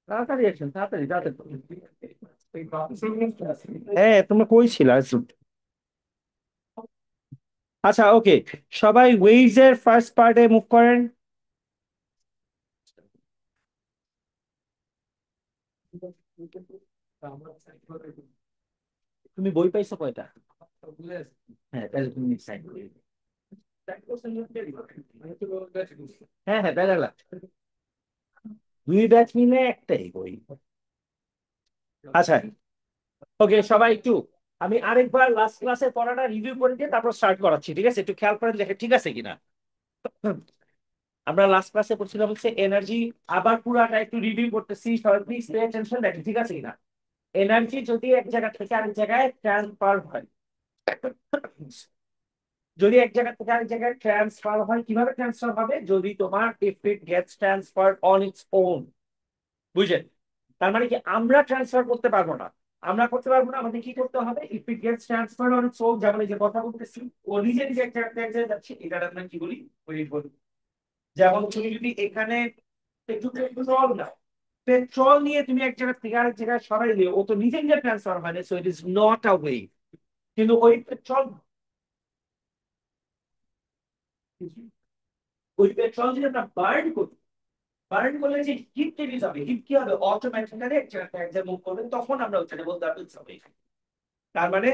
তাড়াতাড়ি আসেন, তাড়াতাড়ি তাড়াতাড়ি। হ্যাঁ, তোমরা কই ছিল? আচ্ছা, ওকে, সবাই ওয়েভস এর ফার্স্ট পার্টে মুভ করেন। তুমি বই পাইছো কয়টা? হ্যাঁ, তাহলে তুমি সাইড করে দিও। হ্যাঁ হ্যাঁ, বেলা 2 ব্যাচ মিলে একটাই বই। আচ্ছা, ওকে, সবাই একটু, আমি আরেকবার লাস্ট ক্লাসের পড়াটা রিভিউ করে দিয়ে তারপর স্টার্ট করাচ্ছি, ঠিক আছে? একটু খেয়াল করেন, দেখে ঠিক আছে কিনা। আমরা লাস্ট ক্লাসে পড়ছিলাম হচ্ছে এনার্জি, আবার পুরাটা একটু রিভিউ করতেছি, সবাই প্লিজ পে অ্যাটেনশন, দেখেন ঠিক আছে কিনা। এনার্জি যদি এক জায়গা থেকে আরেক জায়গায় ট্রান্সফার হয়, যদি এক জায়গা থেকে আরেক জায়গায় ট্রান্সফার হয়, কিভাবে ট্রান্সফার হবে? যদি তোমার if it gets transfer on its own, বুঝলেন? তার মানে কি আমরা ট্রান্সফার করতে পারবো না? আমরা করতে পারবো না, আমাদের কি করতে হবে? If it gets transfer on its own, যেমন এই যে কথা বলতেছি, ও নিজে নিজে এক জায়গা থেকে এক জায়গায় যাচ্ছে, এটা আমরা কি বলি? ওয়েট বলি। যেমন তুমি যদি এখানে একটু পেট্রোল নাও, পেট্রোল নিয়ে তুমি এক জায়গা থেকে আরেক জায়গায় সরাই দিও, ও তো নিজে নিজে ট্রান্সফার হয় না, so it is not a wave. কিন্তু ওই পেট্রোল, ওই পেট্রোল যদি আমরা বার্ন করি, বার্ন করলে যে হিট রিলিজ হবে, হিট কি হবে? অটোমেটিক্যালি এক জায়গা থেকে এক জায়গায় মুভ করবে, তখন আমরা ওইখানে বলতে পারবো it's a wave। তার মানে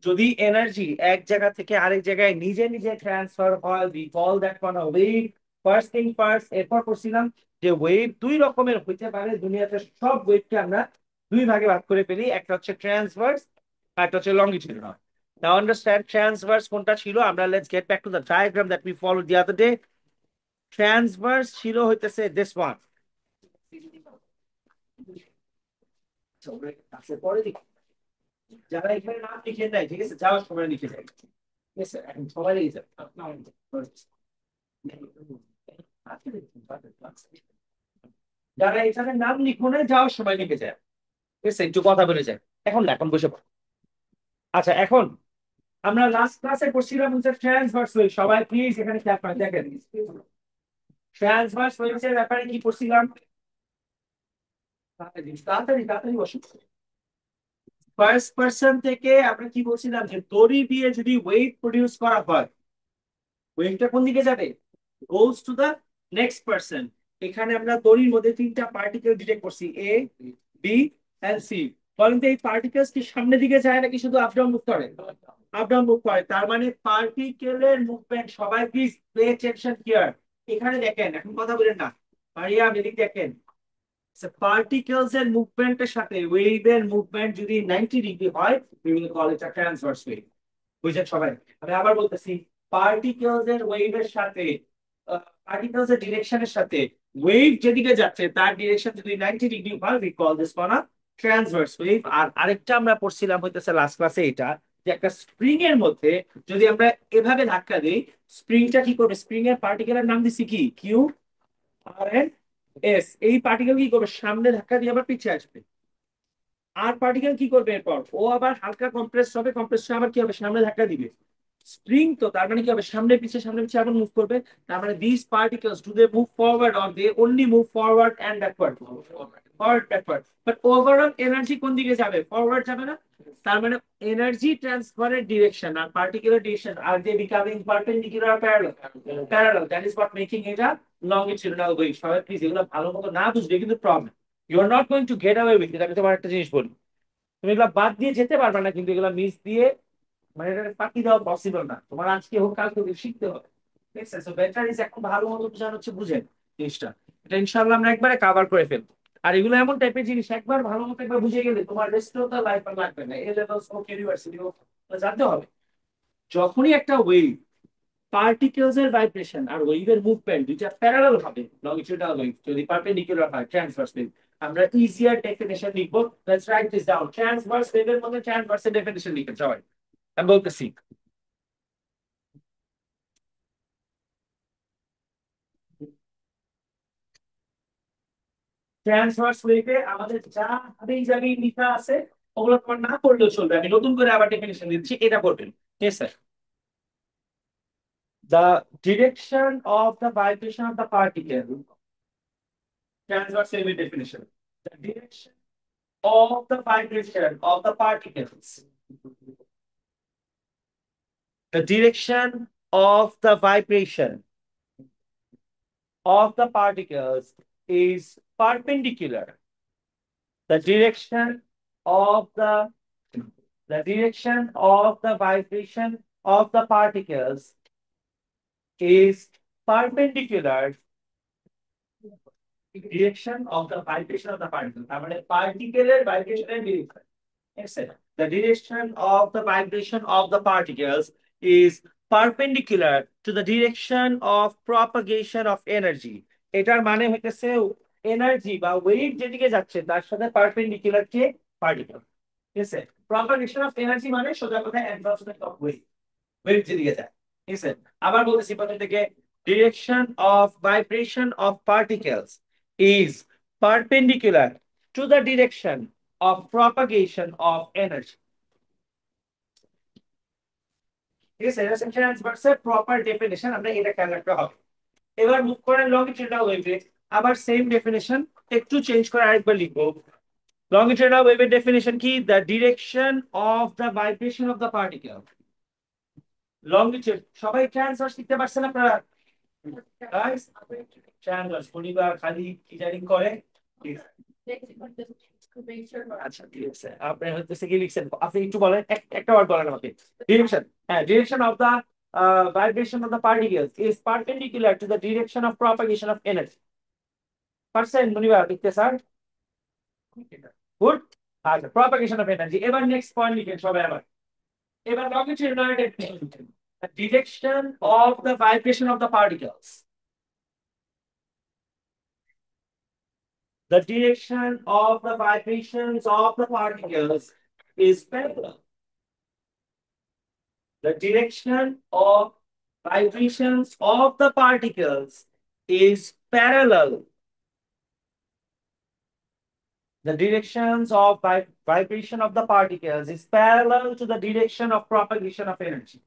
যদি এনার্জি এক জায়গা থেকে আরেক জায়গায় নিজে নিজে ট্রান্সফার হয়, we call that one a wave. First thing first, এরপর পড়ছিলাম যে ওয়েভ দুই রকমের হইতে পারে। দুনিয়াতে সব ওয়েভকে আমরা দুই ভাগে ভাগ করে ফেলি, একটা হচ্ছে ট্রান্সভার্স, আর একটা হচ্ছে লঙ্গিটিউডিনাল। নাও আন্ডারস্ট্যান্ড ট্রান্সভার্স কোনটা ছিল। আমরা let's get back to the diagram that we followed the other day. Transverse ছিল হইতেছে দিস ওয়ান। পরে দেখি, যারা এখানে নাম লিখে দেয়, ঠিক আছে, যাওয়ার সময় লিখে দেয়, ঠিক আছে? এখন সবাই লিখে যাবে। যারা এখানে নাম লিখো না, যাওয়ার সময় লিখে যায়, ঠিক আছে? একটু কথা বলে যায়। এখন না, এখন বসে পড়ো। আচ্ছা, এখন আমরা লাস্ট ক্লাসে পড়ছিলাম হচ্ছে ট্রান্সভার্স ওয়েভ। সবাই প্লিজ এখানে খেয়াল করে দেখেন, ট্রান্সভার্স ওয়েভস এর ব্যাপারে কি পড়ছিলাম? তাড়াতাড়ি তাড়াতাড়ি তাড়াতাড়ি বসো। ফার্স্ট পার্সন থেকে আমরা কি বলছিলাম? যে দড়ি দিয়ে যদি ওয়েভ প্রডিউস করা হয়, ওয়েভটা কোন দিকে যাবে? Goes to the next person. এখানে আমরা দড়ির মধ্যে তিনটা পার্টিকেল ডিটেক্ট করছি, এ, বি এন্ড সি। বলেন তো এই পার্টিকেলস কি সামনের দিকে যায় নাকি শুধু আপ ডাউন মুভ করে? আপ ডাউন মুভ করে। তার মানে পার্টিকেলের মুভমেন্ট, সবাই প্লিজ পে অ্যাটেনশন হিয়ার। এখানে দেখেন, এখন কথা বলেন না, মারিয়া মেদিক দেখেন, পার্টিকেলস এর মুভমেন্টের সাথে ওয়েভের মুভমেন্ট যদি 90 ডিগ্রি হয়, we will call it a transverse wave। বুঝছেন সবাই? আমি আবার বলতেছি, পার্টিকেলস এর ওয়েভের সাথে, পার্টিকেলস এর ডিরেকশনের সাথে ওয়েভ যেদিকে যাচ্ছে তার ডিরেকশন যদি 90 ডিগ্রি হয়, we call this one a transverse wave। আর আরেকটা আমরা পড়ছিলাম হইতেছে লাস্ট ক্লাসে এটা, যে একটা স্প্রিং এর মধ্যে যদি আমরা এভাবে ধাক্কা দিই, স্প্রিংটা কি করবে? স্প্রিং এর পার্টিকেলের নাম দিছি কি? Q R N S. এই পার্টিকেল কি করবে? সামনে ধাক্কা দিয়ে আবার পিছিয়ে আসবে। আর পার্টিকেল কি করবে এরপর? ও আবার হালকা কম্প্রেস হবে, কম্প্রেস হয়ে আবার কি হবে? সামনে ধাক্কা দিবে। স্প্রিং তো, তার মানে কি হবে? সামনে পিছিয়ে আবার মুভ করবে। তার মানে this particles do they move forward or they only move forward and backward? Forward backward. But overall energy কোন দিকে যাবে? ফরওয়ার্ড যাবে না? তার মানে এনার্জি ট্রান্সফারের ডিরেকশন আর পার্টিকুলার ডিরেকশন আর they becoming perpendicular parallel. Parallel, that is what making এটা লংগিটিউডিনাল ওয়েভ। সবাই প্লিজ এগুলো ভালো মতো না বুঝলে কিন্তু problem. You are not going to get away with it. আমি তোমার একটা জিনিস বলি, তুমি এগুলো বাদ দিয়ে যেতে পারবে না, কিন্তু এগুলো মিস দিয়ে মানে এটা ফাঁকি দেওয়া পসিবল না। তোমার আজকে হোক কালকে হোক শিখতে হবে, ঠিক আছে? সো বেটার ইজ এখন ভালো মতো বোঝানো হচ্ছে, বুঝেন জিনিসটা। এটা ইনশাআল্লাহ আমরা একবারে কভার করে ফেলবো। আর এগুলো এমন টাইপের জিনিস, একবার ভালো মতো একবার বুঝে গেলে তোমার রেস্ট অফ দ্য লাইফ আর লাগবে না। এ লেভেল হোক, ইউনিভার্সিটি হোক, জানতে হবে যখনই একটা ওয়েভ, পার্টিকেলস এর ভাইব্রেশন আর ওয়েভের মুভমেন্ট দুইটা প্যারালাল হবে, লংজিটিউডাল ওয়েভ যদি পারপেন্ডিকুলার হয়, ট্রান্সভার্স ওয়েভ। আমরা ইজিয়ার ডেফিনেশন লিখবো। Let's write this down. Transverse ওয়েভের মধ্যে ট্রান্সভার্সের ডেফিনেশন লিখেন সবাই। আমি বলতেছি, ট্রান্সভার্স ওয়েভে আমাদের যা এই জায়গায় লেখা আছে ওগুলো তোমার না পড়লেও চলবে, আমি নতুন করে আবার ডেফিনেশন দিচ্ছি, এটা পড়বেন। Yes sir, the direction of the vibration of the particle, transverse ওয়েভের definition. The direction of the vibration of the particles. The direction of the vibration of the particles is perpendicular. The direction of the direction of the vibration of the particles is perpendicular direction of the vibration of the particle. তার মানে পার্টিকেলের ভাইব্রেশনের direction. Yes, sir. The direction of the vibration of the particles is perpendicular to the direction of propagation of energy. এটার মানে হইতেছে energy বা wave যেদিকে যাচ্ছে তার সাথে পারপেন্ডিকুলার কে পার্টিকেল। ঠিক আছে, প্রপাগেশন অফ এনার্জি মানে সোজা কথা অ্যাডভান্সমেন্ট অফ ওয়েভ, ওয়েভ যেদিকে যায়। ঠিক আছে, আবার বলতেছি প্রথম থেকে, direction of vibration of particles is perpendicular to the direction of propagation of energy. ঠিক আছে, এটা সেকশন অ্যান্সার প্রপার ডেফিনিশন, আমরা এটা খেয়াল রাখতে হবে। এবার মুভ করেন লংজিটিউডাল ওয়েভে, আবার সেম ডেফিনিশন একটু চেঞ্জ করে আরেকবার লিখবো। লংজিটিউডাল ওয়েভের ডেফিনিশন কি? The direction of the vibration of the particle. Longitude সবাই ট্রান্সভার্স লিখতে পারছেন আপনারা? গাইস ট্রান্সভার্স পরিবার খালি কি জানি করে। আচ্ছা ঠিক আছে, আপনি হচ্ছে কি লিখছেন, আপনি একটু বলেন, একটা ওয়ার্ড বলেন আমাকে। ডিরেকশন, হ্যাঁ, direction of the vibration of the particles is perpendicular to the direction of propagation of energy. পারছেন মনিবার লিখতে স্যার? গুড। আচ্ছা, propagation of energy। এবার নেক্সট পয়েন্ট লিখেন সবাই আবার। এবার longitudinal definition, the direction of the vibration of the particles. The direction of the vibrations of the particles is parallel. The direction of vibrations of the particles is parallel. The directions of vibration of the particles is parallel to the direction of propagation of energy.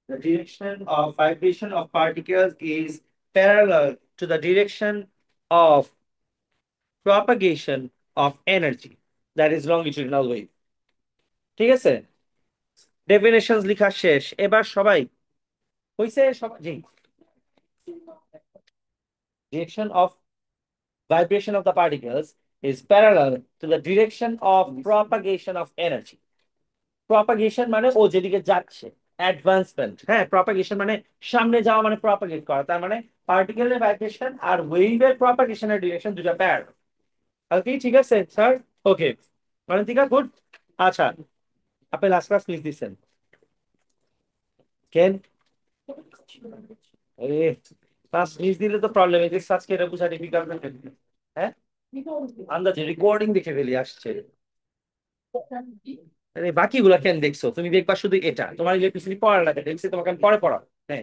The direction of vibration of particles is parallel to the direction of propagation of energy. That is longitudinal wave. ঠিক আছে, definitions লেখা শেষ। এবার সবাই হইছে সবাই জি। Direction of vibration of the particles is parallel to the direction of propagation of energy. Propagation মানে ও যেদিকে যাচ্ছে, অ্যাডভান্সমেন্ট। হ্যাঁ, প্রপাগেশন মানে সামনে যাওয়া, মানে প্রপাগেট করা। তার মানে পার্টিকেলের ভাইব্রেশন আর ওয়েভের প্রপাগেশনের ডিরেকশন দুটো প্যারালাল। ওকে ঠিক আছে স্যার? ওকে মানে ঠিক আছে, গুড। আচ্ছা, আপনি লাস্ট ক্লাস মিস দিচ্ছেন কেন? আরে ক্লাস মিস দিলে তো প্রবলেম, এই যে আজকে এটা বুঝা ডিফিকাল্ট। হ্যাঁ, আন্দাজে রেকর্ডিং দেখে ফেলি আসছে। আরে বাকিগুলা কেন দেখছো? তুমি দেখবা শুধু এটা, তোমার ইলেকট্রিসিটি পড়া লাগে, দেখছি তোমাকে আমি পরে পড়া। হ্যাঁ,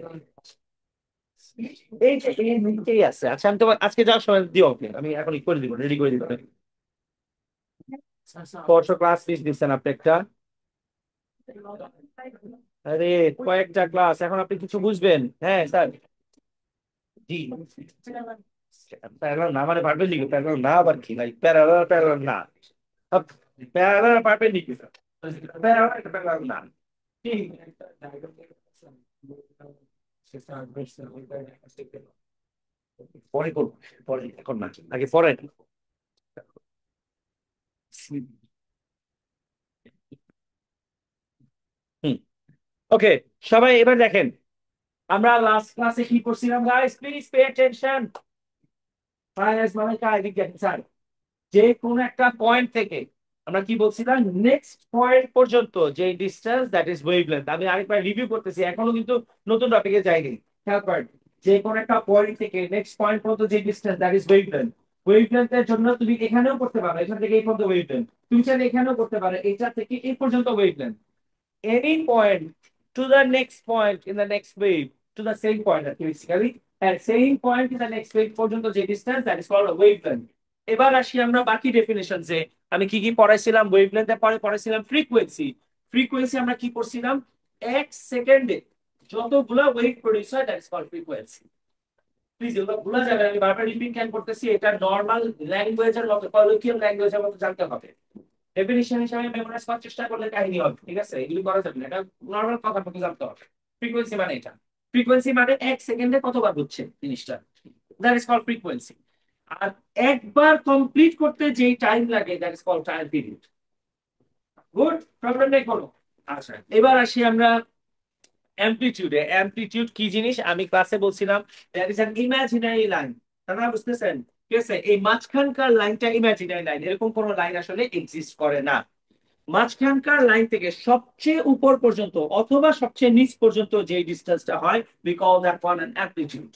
এই যে এই মিনিটেই আছে। আচ্ছা, আমি তোমার আজকে যাওয়ার সময় দিও, ওকে আমি এখন করে দিব, রেডি করে দিব। পরশু ক্লাস মিস দিচ্ছেন আপনি একটা। আরে কয়েকটা ক্লাস, এখন আপনি কিছু বুঝবেন? হ্যাঁ স্যার। জি, প্যারালাল না মানে পারবেন লিখে, প্যারালাল না আবার কি ভাই, প্যারালাল প্যারালাল না, প্যারালাল পারবেন লিখে, প্যারালাল প্যারালাল না। পরে করবো, পরে, এখন না, আগে পড়েন। হুম, ওকে সবাই এবার দেখেন, আমরা লাস্ট ক্লাসে কি করছিলাম গাইস, প্লিজ পে অ্যাটেনশন। ফাইনাস মানে কাই দেখেন স্যার, যে কোন একটা পয়েন্ট থেকে আমরা কি বলছিলাম, নেক্সট পয়েন্ট পর্যন্ত যে ডিসটেন্স, দ্যাট ইজ ওয়েভলেন্থ। আমি আরেকবার রিভিউ করতেছি, এখনো কিন্তু নতুন টপিকে যাইনি। খেয়াল করেন, যে কোন একটা পয়েন্ট থেকে নেক্সট পয়েন্ট পর্যন্ত যে ডিসটেন্স, দ্যাট ইজ ওয়েভলেন্থ। ওয়েভলেন্থের জন্য তুমি এখানেও করতে পারো, এখান থেকে এই পর্যন্ত ওয়েভলেন্থ। তুমি চাইলে এখানেও করতে পারো, এটা থেকে এই পর্যন্ত wavelength. any point to the next point in the next wave, to the same point basically, and same point in the next wave পর্যন্ত যে distance, that is called a wavelength. এবার আসি আমরা বাকি ডেফিনেশনসে। আমি কি কি পড়াইছিলাম? ওয়েভলেন্থে পরে পড়াইছিলাম ফ্রিকোয়েন্সি। ফ্রিকোয়েন্সি আমরা কি করছিলাম, এক সেকেন্ডে যতগুলো ওয়েভ প্রডিউস হয়, that is called frequency. Please এগুলো ভুলা যাবে না। আমি বারবার রিপিট কেন করতেছি, এটা নর্মাল ল্যাঙ্গুয়েজের মতো, কলোকিয়াল ল্যাঙ্গুয়েজের মতো জানতে হবে। ডেফিনিশন হিসেবে মেমোরাইজ করার চেষ্টা করলে কাহিনী হবে, ঠিক আছে? এগুলো করা যাবে না, এটা নর্মাল কথা মতো জানতে হবে। ফ্রিকোয়েন্সি মানে এটা, ফ্রিকোয়েন্সি মানে এক সেকেন্ডে কতবার হচ্ছে জিনিসটা, দ্যাট ইজ কল্ড ফ্রিকোয়েন্সি। আর একবার কমপ্লিট করতে যেই টাইম লাগে, that is called time period. Good, problem নেই কোনো। আচ্ছা, এবার আসি আমরা অ্যামপ্লিটিউডে। অ্যামপ্লিটিউড কি জিনিস আমি ক্লাসে বলছিলাম, that is an imaginary line. আপনারা বুঝতেছেন? ঠিক আছে, এই মাঝখানকার লাইনটা ইমাজিনারি লাইন, এরকম কোন লাইন আসলে এক্সিস্ট করে না। মাঝখানকার লাইন থেকে সবচেয়ে উপর পর্যন্ত অথবা সবচেয়ে নিচ পর্যন্ত যে ডিসটেন্সটা হয়, we call that one an amplitude.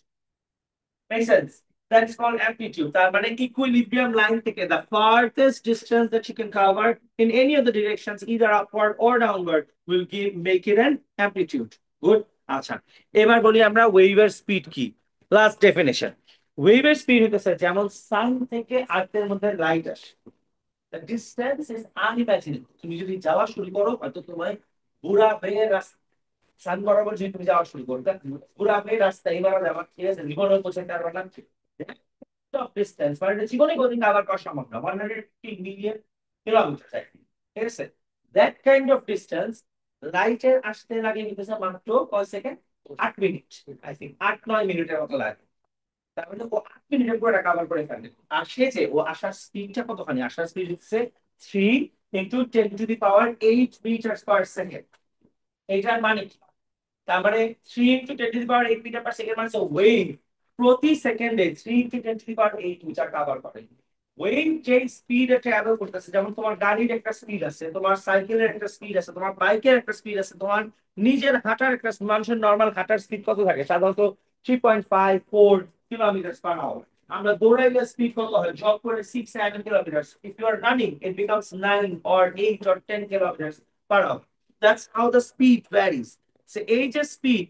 Make sense? That is called amplitude. তার মানে equilibrium line থেকে the farthest distance that you can cover in any of the directions, either upward or downward, will make it an amplitude. Good. আচ্ছা, এবার বলি আমরা ওয়েভের speed কি। Last definition, ওয়েভের স্পিড হইতেছে যেমন সান থেকে আর্থের মধ্যে লাইট আসে, the distance is unimaginable. তুমি যদি যাওয়া শুরু করো, হয়তো তোমায় পুরা বেয়ে রাস্তা, সান বরাবর যদি তুমি যাওয়া শুরু করো, পুরা বেয়ে রাস্তা এবার যাওয়া, ঠিক আছে, জীবনে পৌঁছাতে পারবে না। অফ ডিসটেন্স মানে জীবনে কোনদিন কাভার করা সম্ভব না, 150 মিলিয়ন কিলোমিটার, ঠিক আছে? দ্যাট কাইন্ড অফ ডিসটেন্স লাইটের আসতে লাগে হইতেছে মাত্র কয় সেকেন্ড, 8 মিনিট। আই থিঙ্ক 8-9 মিনিটের মতো লাগে। তার মানে ও 8 মিনিটের পুরোটা কভার করে ফেলে। আর সে যে ও আসার স্পিডটা কতখানি, আসার স্পিড হচ্ছে 3 × 10⁸ এইটার মানে কি? তার মানে 3 × 10⁸ মানে ওয়েভ প্রতি সেকেন্ডে 3 × 10⁸ মিটার কভার করে। ওয়েভ যে স্পিডে ট্রাভেল করতেছে, যেমন তোমার গাড়ির একটা স্পিড আছে, তোমার সাইকেলের একটা স্পিড আছে, তোমার বাইকের একটা স্পিড আছে, তোমার নিজের হাঁটার একটা, মানুষের নর্মাল হাঁটার স্পিড কত থাকে সাধারণত? 3.5-4 কিলোমিটার পার আওয়ার। আমরা দৌড়াইলে স্পিড কত হয়? জব করে 6-7 kilometre. If you are running it becomes 9 or 8 or 10 kilometre per hour. That's how the speed varies. So এই যে স্পিড,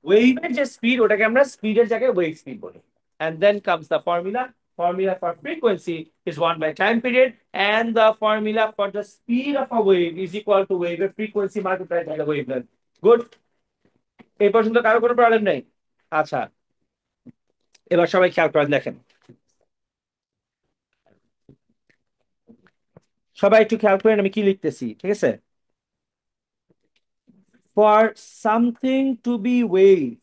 ওয়েভের যে স্পিড, ওটাকে আমরা স্পিডের জায়গায় ওয়েভ স্পিড বলি। And then comes the formula. Formula for frequency is 1 by time period, and the formula for the speed of a wave is equal to wave frequency multiplied by the wavelength. Good. এই পর্যন্ত কারো কোনো problem নেই? আচ্ছা, এবার সবাই খেয়াল করে দেখেন, সবাই একটু খেয়াল করেন আমি কি লিখতেছি, ঠিক আছে? For something to be wave,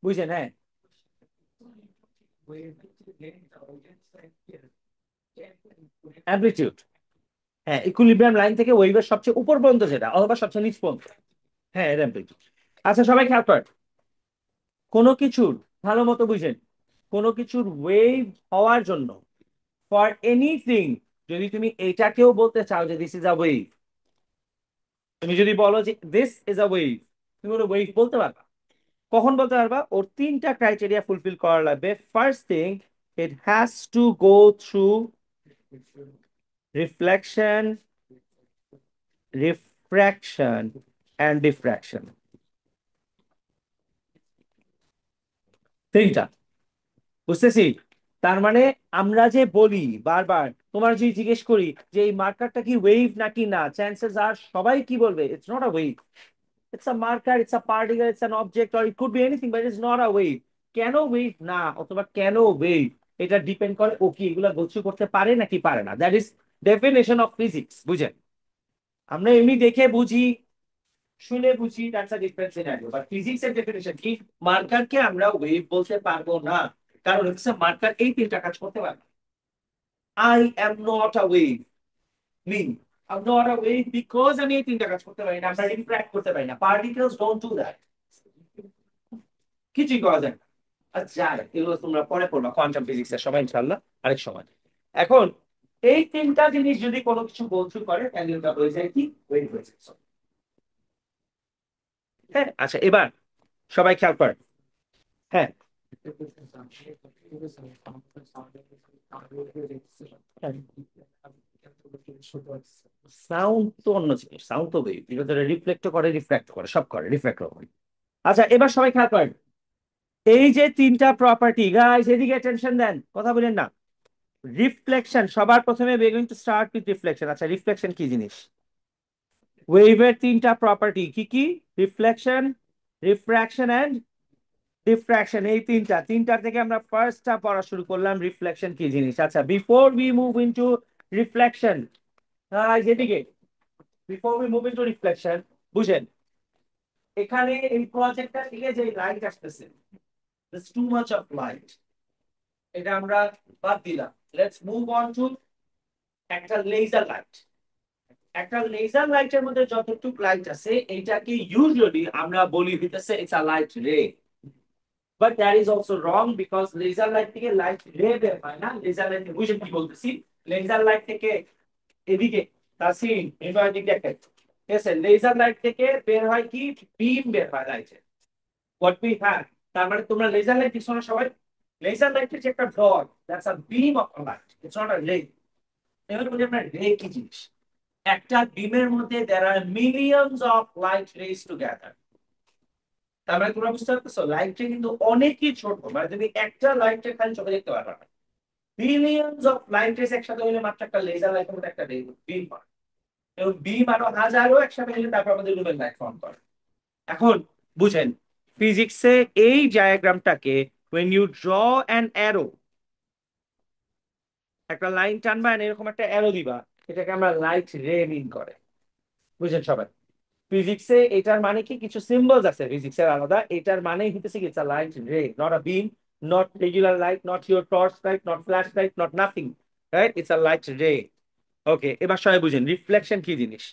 বুঝছেন? হ্যাঁ, অ্যামপ্লিটিউড। হ্যাঁ, ইকুইলিব্রিয়াম লাইন থেকে ওয়েভের সবচেয়ে উপর পর্যন্ত যেটা, অথবা সবচেয়ে নিচ পর্যন্ত। হ্যাঁ, এটা অ্যামপ্লিটিউড। আচ্ছা, সবাই খেয়াল করেন, কোনো কিছুর, ভালো মতো বুঝেন, কোনো কিছুর ওয়েভ হওয়ার জন্য, ফর এনিথিং, যদি তুমি এটাকেও বলতে চাও যে দিস ইজ আ ওয়েভ, তুমি যদি বলো যে দিস ইজ আ ওয়েভ, তুমি ওটা ওয়েভ বলতে পারবা। কখন বলতে পারবা? ওর তিনটা ক্রাইটেরিয়া ফুলফিল করা লাগবে। First thing, it has to go through reflection, refraction and diffraction. তিনটা, বুঝতেছি? তার মানে আমরা যে বলি বারবার, তোমার যদি জিজ্ঞেস করি যে এই মার্কারটা কি ওয়েভ নাকি না, চান্সেস আর সবাই কি বলবে? It's not a wave, it's a marker, it's a particle, it's an object, or it could be anything, but it's not a wave. কেন ওয়েভ না অথবা কেন ওয়েভ, এটা ডিপেন্ড করে ও কি এগুলা গোছু করতে পারে নাকি পারে না। That is definition of physics, বুঝেন? আমরা এমনি দেখে বুঝি, শুনে বুঝি, that's a different scenario, but physics এর ডেফিনেশন কি? মার্কারকে আমরা ওয়েভ বলতে পারবো না, কারণ হচ্ছে মার্কার এই তিনটা কাজ করতে পারে। I am not a wave, mean I'm not a wave because আমি এই তিনটা কাজ করতে পারি না, আমরা রিফ্র্যাক্ট করতে পারি না, পার্টিকেলস ডোন্ট ডু দ্যাট, কিছুই করা যায় না। আচ্ছা, এগুলো তোমরা পরে পড়বা কোয়ান্টাম ফিজিক্সের সময় ইনশাআল্লাহ, আরেক সময়। এখন এই তিনটা জিনিস যদি কোনো কিছু বলছু করে, তাহলে ওটা হয়ে যায় কি? ওয়েভ হয়ে যায়। হ্যাঁ, আচ্ছা, এবার সবাই খেয়াল করেন। হ্যাঁ, সাউন্ড তো অন্য জিনিস, সাউন্ড তো ওয়েভ, রিফ্লেক্ট করে, রিফ্র্যাক্ট করে, সব করে, রিফ্লেক্ট করে। আচ্ছা, এবার সবাই খেয়াল করেন, এই যে তিনটা প্রপার্টি, গাইস এদিকে টেনশন দেন, কথা বলেন না। রিফ্লেকশন, সবার প্রথমে we going to start with reflection. আচ্ছা, রিফ্লেকশন কি জিনিস? ওয়েভের তিনটা প্রপার্টি কি কি? রিফ্লেকশন, রিফ্র্যাকশন এন্ড ডিফ্রাকশন, এই তিনটা থেকে আমরা ফার্স্টটা পড়া শুরু করলাম, রিফ্লেকশন কি জিনিস। আচ্ছা, before we move into reflection, যেদিকে before we move into reflection, বুঝেন এখানে এই প্রজেক্টটা থেকে যে লাইট আসতেছে, this too much of light, এটা আমরা বাদ দিলাম। লেটস মুভ অন টু একটা লেজার লাইট। একটা লেজার লাইটের মধ্যে যতটুকু লাইট আছে এইটাকে ইউজুয়ালি আমরা বলি হইতেছে it's a light ray. But that is also wrong, because laser light থেকে লাইট রে বের হয় না। লেজার লাইট বুঝেন কি বলতেছি? লেজার লাইট থেকে এদিকে তাসিন এবার দিকে দেখেন, ঠিক আছে, লেজার লাইট থেকে বের হয় কি, বিম বের হয় লাইটের। হোয়াট উই হ্যাভ, তার মানে তোমরা লেজার লাইট দেখছো না সবাই? লেজার লাইটের যে একটা rod, that's a beam of light, it's not a রে। এবার বলি আমরা রে কি জিনিস। একটা বিমের মধ্যে there are millions of light rays together। তার মানে তোমরা বুঝতে পারতেছো লাইটটা কিন্তু অনেকই ছোট, মানে তুমি একটা লাইটটা খালি চোখে দেখতে পারবে না, বিলিয়নস অফ লাইট রেস একসাথে হলে মাত্র একটা লেজার লাইটের মধ্যে একটা বিম হয়। এবং বিম আরো হাজারো একসাথে মিলে তারপর আমাদের লুমেন লাইট ফর্ম করে। এখন বুঝেন ফিজিক্সে এই ডায়াগ্রামটাকে when you draw an arrow, একটা লাইন টানবা and এরকম একটা অ্যারো দিবা, এটাকে আমরা লাইট রে মিন করে। বুঝেন সবাই? ফিজিক্সে এটার মানে কি, কিছু সিম্বলস আছে ফিজিক্সের আলাদা, এটার মানে হইতেছে কি, ইটস আ লাইট রে, not a beam, not regular light, not your torch light, not flash light, not nothing, right? It's a light রে। ওকে, এবার সবাই বুঝেন রিফ্লেকশন কি জিনিস।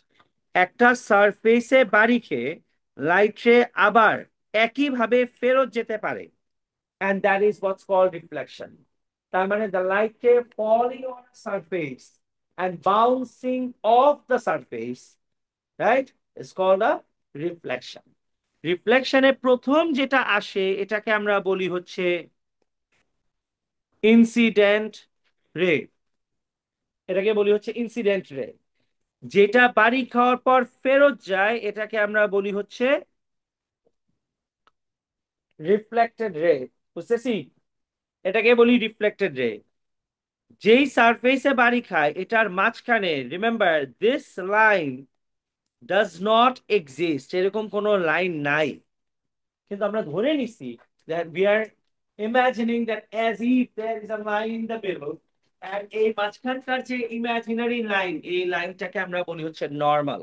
একটা সারফেসে বাড়ি খেয়ে লাইট রে আবার একইভাবে ফেরত যেতে পারে, and that is what's called reflection। তার মানে the light ray falling on a surface and bouncing off the surface, right, is called a reflection। রিফ্লেকশনে প্রথম যেটা আসে এটাকে আমরা বলি হচ্ছে ইনসিডেন্ট রে। এটাকে বলি হচ্ছে ইনসিডেন্ট রে। যেটা বাড়ি খাওয়ার পর ফেরত যায় এটাকে আমরা বলি হচ্ছে রিফ্লেক্টেড রে। বুঝতেছি? এটাকে বলি রিফ্লেক্টেড রে। যেই সারফেসে বাড়ি খায় এটার মাঝখানে, remember this line does not exist, এরকম কোনো লাইন নাই, কিন্তু আমরা ধরে নিছি that we are imagining that as if there is a line in the middle, and এই মাঝখানকার যে ইমাজিনারি লাইন, এই লাইনটাকে আমরা বলি হচ্ছে নর্মাল।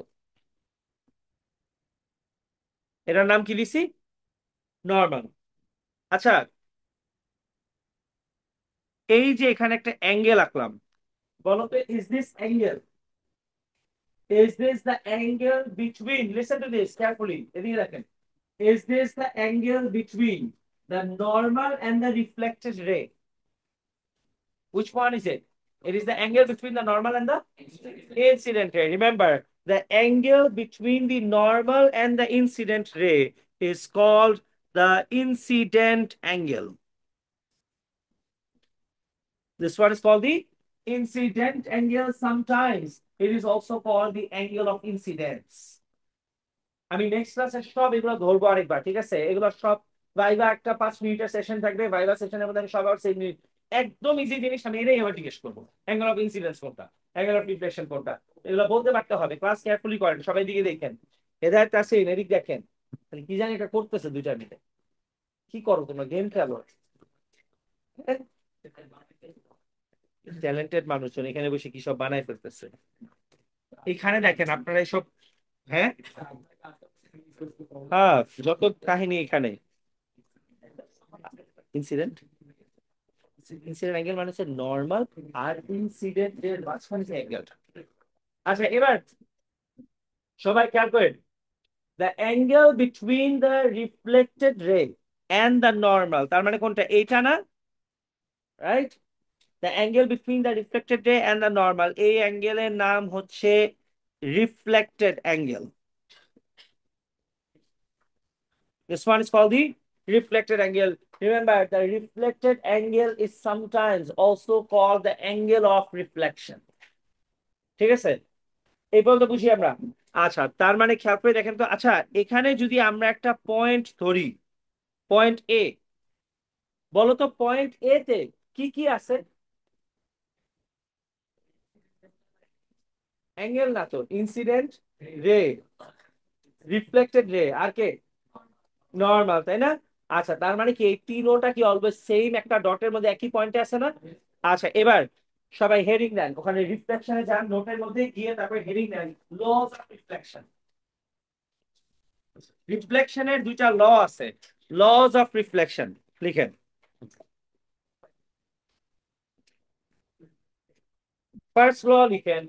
এটার নাম কি দিছি? নর্মাল। আচ্ছা, এই যে এখানে একটা অ্যাঙ্গেল আঁকলাম, বলো তো is this angle, is this the angle between, listen to this carefully, এদিকে দেখেন, is this the angle between the normal and the reflected ray? Which one is it? It is the angle between the normal and the incident ray. Remember, the angle between the normal and the incident ray is called the incident angle. This one is called the incident angle. Sometimes it is also called the angle of incidence. আমি next ক্লাসে সব এগুলো ধরবো আরেকবার, ঠিক আছে? এগুলো সব ভাইবা একটা 5 মিনিটের সেশন থাকবে, ভাইবা সেশনের মধ্যে আমি সব আবার 6 মিনিট, একদম ইজি জিনিস আমি এটাই এবার জিজ্ঞেস করবো, অ্যাঙ্গেল অফ ইনসিডেন্স কোনটা, অ্যাঙ্গেল অফ রিফ্লেকশন কোনটা, এগুলো বলতে পারতে হবে। ক্লাস কেয়ারফুলি করেন, সবাই দিকে দেখেন, হেদায়ত আছে এদিক দেখেন, তাহলে কি জানি এটা করতেছে দুইটা মিলে, কি করো তোমরা, গেম খেলো? ট্যালেন্টেড মানুষজন এখানে বসে কি সব বানাই ফেলতেছে। এখানে দেখেন আপনারা এসব, হ্যাঁ হ্যাঁ, যত কাহিনী এখানে। ইনসিডেন্ট, ইনসিডেন্ট অ্যাঙ্গেল মানে হচ্ছে নর্মাল, আর ইনসিডেন্ট এর মাঝখানে যে অ্যাঙ্গেলটা। আচ্ছা, এবার সবাই খেয়াল করেন, the angle between the reflected ray and the normal, তার মানে কোনটা, এইটা না, right? The angle between the reflected ray and the normal, এই অ্যাঙ্গেলের নাম হচ্ছে reflected angle. This one is called the reflected angle. Remember, the reflected angle is sometimes also called the angle of reflection. ঠিক আছে? এই পর্যন্ত বুঝি আমরা? আচ্ছা, তার মানে খেয়াল করে দেখেন তো। আচ্ছা, এখানে যদি আমরা একটা পয়েন্ট ধরি, পয়েন্ট এ, বলো তো পয়েন্ট এ তে কি কি আছে? অ্যাঙ্গেল না তো, ইনসিডেন্ট রে, রিফ্লেক্টেড রে, আর কে? নর্মাল, তাই না? আচ্ছা, তার মানে কি এই তিনোটা কি অলওয়েজ সেম একটা ডটের মধ্যে একই পয়েন্টে আছে না? আচ্ছা, এবার সবাই হেডিং দেন, ওখানে রিফ্লেকশনে যান, নোটের মধ্যে গিয়ে তারপরে হেডিং দেন লস অফ রিফ্লেকশন। রিফ্লেকশনের দুইটা ল আছে, লস অফ রিফ্লেকশন লিখেন। ফার্স্ট ল লিখেন,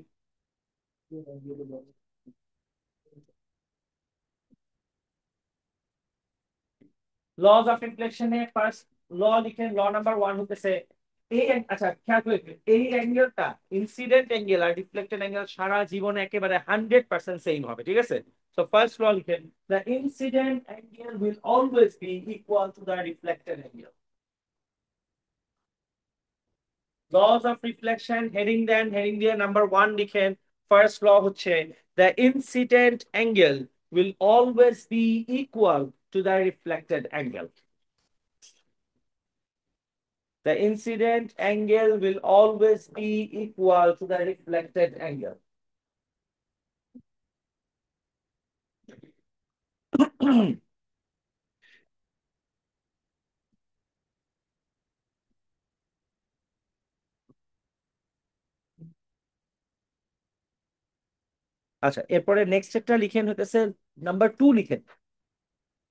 লস অফ রিফ্লেকশনে ফার্স্ট ল লিখেন, ল নাম্বার ওয়ান হতেছে এই আচ্ছা খেয়াল করে এই অ্যাঙ্গেলটা, ইনসিডেন্ট অ্যাঙ্গেল আর রিফ্লেক্টেড অ্যাঙ্গেল সারা জীবনে একেবারে 100% সেম হবে, ঠিক আছে? সো ফার্স্ট ল লিখেন, the incident angle will always be equal to the reflected angle. Laws of reflection heading দেন, হেডিং দিয়ে নাম্বার ওয়ান লিখেন, ফার্স্ট ল হচ্ছে the incident angle will always be equal to the reflected angle. The incident angle will always be equal to the reflected angle. আচ্ছা, এরপরে next একটা লিখেন হতেছে number two লিখেন,